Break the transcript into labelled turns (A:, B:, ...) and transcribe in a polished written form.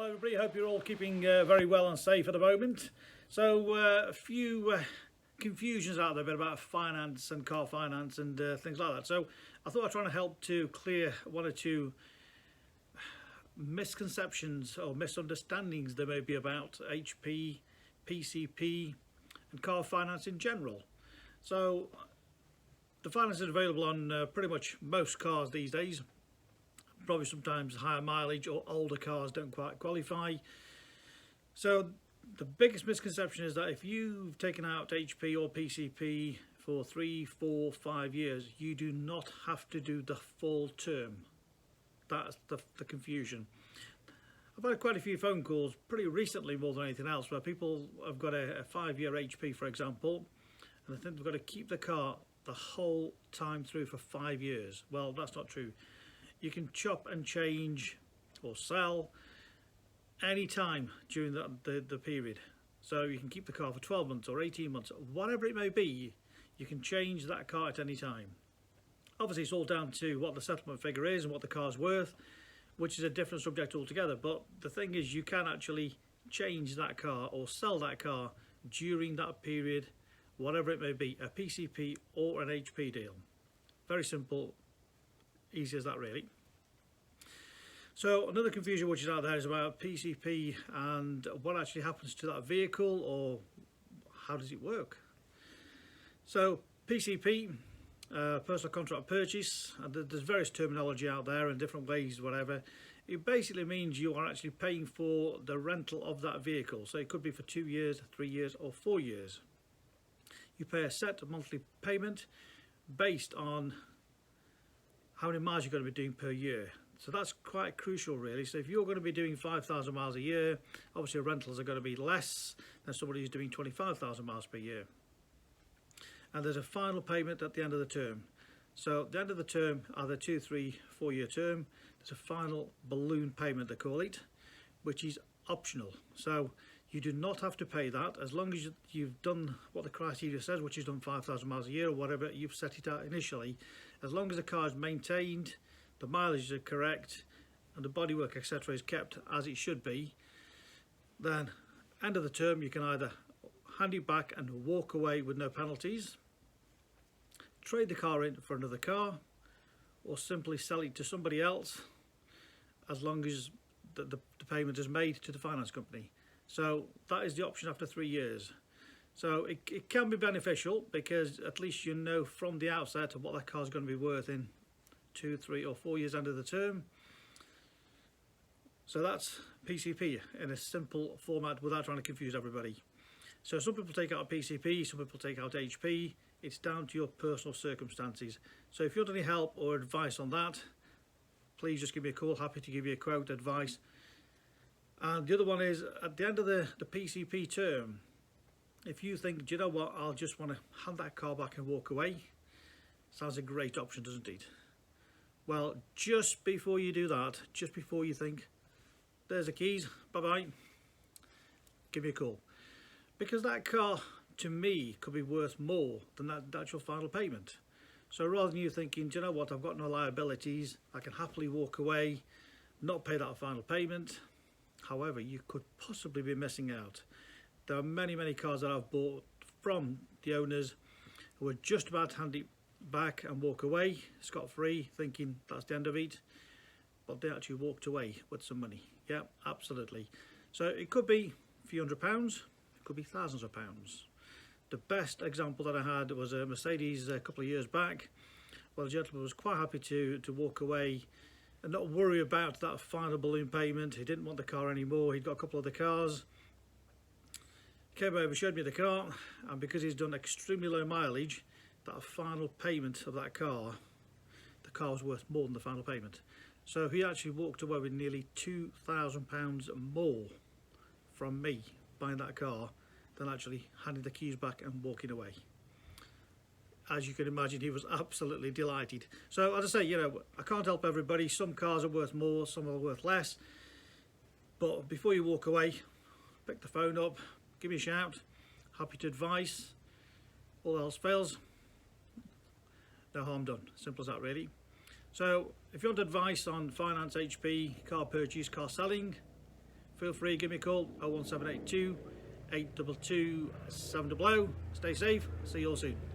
A: Hello everybody, hope you're all keeping very well and safe at the moment. So a few confusions out there about finance and car finance and things like that. So I thought I'd try to help to clear one or two misconceptions or misunderstandings there may be about HP, PCP and car finance in general. So the finance is available on pretty much most cars these days. Probably sometimes higher mileage or older cars don't quite qualify. So the biggest misconception is that if you've taken out HP or PCP for 3, 4, 5 years, you do not have to do the full term. That's the confusion. I've had quite a few phone calls pretty recently, more than anything else, where people have got a 5-year HP, for example, and they think they've got to keep the car the whole time through for 5 years. Well, that's not true. You can chop and change or sell any time during the period. So you can keep the car for 12 months or 18 months, whatever it may be, you can change that car at any time. Obviously it's all down to what the settlement figure is and what the car's worth, which is a different subject altogether. But the thing is, you can actually change that car or sell that car during that period, whatever it may be, a PCP or an HP deal. Very simple. Easy as that, really. So another confusion which is out there is about PCP and what actually happens to that vehicle, or how does it work. So PCP, personal contract purchase, and there's various terminology out there and different ways, whatever. It basically means you are actually paying for the rental of that vehicle. So it could be for 2 years, 3 years or 4 years. You pay a set monthly payment based on how many miles you're going to be doing per year. So that's quite crucial, really. So if you're going to be doing 5,000 miles a year, obviously rentals are going to be less than somebody who's doing 25,000 miles per year. And there's a final payment at the end of the term. So at the end of the term, either 2, 3, 4 year term, there's a final balloon payment, they call it, which is optional. So you do not have to pay that as long as you've done what the criteria says, which is done 5,000 miles a year or whatever you've set it out initially. As long as the car is maintained, the mileage is correct, and the bodywork, etc., is kept as it should be, then end of the term you can either hand it back and walk away with no penalties, trade the car in for another car, or simply sell it to somebody else, as long as the payment is made to the finance company. So that is the option after 3 years. So it can be beneficial because at least you know from the outset what that car is going to be worth in 2, 3 or 4 years under the term. So that's PCP in a simple format without trying to confuse everybody. So some people take out PCP, some people take out HP. It's down to your personal circumstances. So if you want any help or advice on that, please just give me a call. Happy to give you a quote, advice. And the other one is, at the end of the PCP term, if you think, do you know what, I'll just want to hand that car back and walk away, sounds a great option, doesn't it? Well, just before you do that, just before you think, there's the keys, bye-bye, give me a call. Because that car, to me, could be worth more than that actual final payment. So rather than you thinking, do you know what, I've got no liabilities, I can happily walk away, not pay that final payment. However, you could possibly be missing out. There are many, many cars that I've bought from the owners who are just about to hand it back and walk away scot-free, thinking that's the end of it, but they actually walked away with some money. Yeah, absolutely. So it could be a few £100s, it could be thousands of pounds. The best example that I had was a Mercedes a couple of years back. Well, the gentleman was quite happy to walk away and not worry about that final balloon payment. He didn't want the car anymore. He'd got a couple of the cars. Came over, showed me the car, and because he's done extremely low mileage, that final payment of that car, the car was worth more than the final payment. So he actually walked away with nearly £2,000 more from me buying that car than actually handing the keys back and walking away. As you can imagine, he was absolutely delighted. So as I say, you know, I can't help everybody. Some cars are worth more, some are worth less. But before you walk away, pick the phone up, give me a shout. Happy to advise. All else fails, no harm done. Simple as that, really. So if you want advice on finance, HP, car purchase, car selling, feel free, give me a call, 01782 822 700. Stay safe, see you all soon.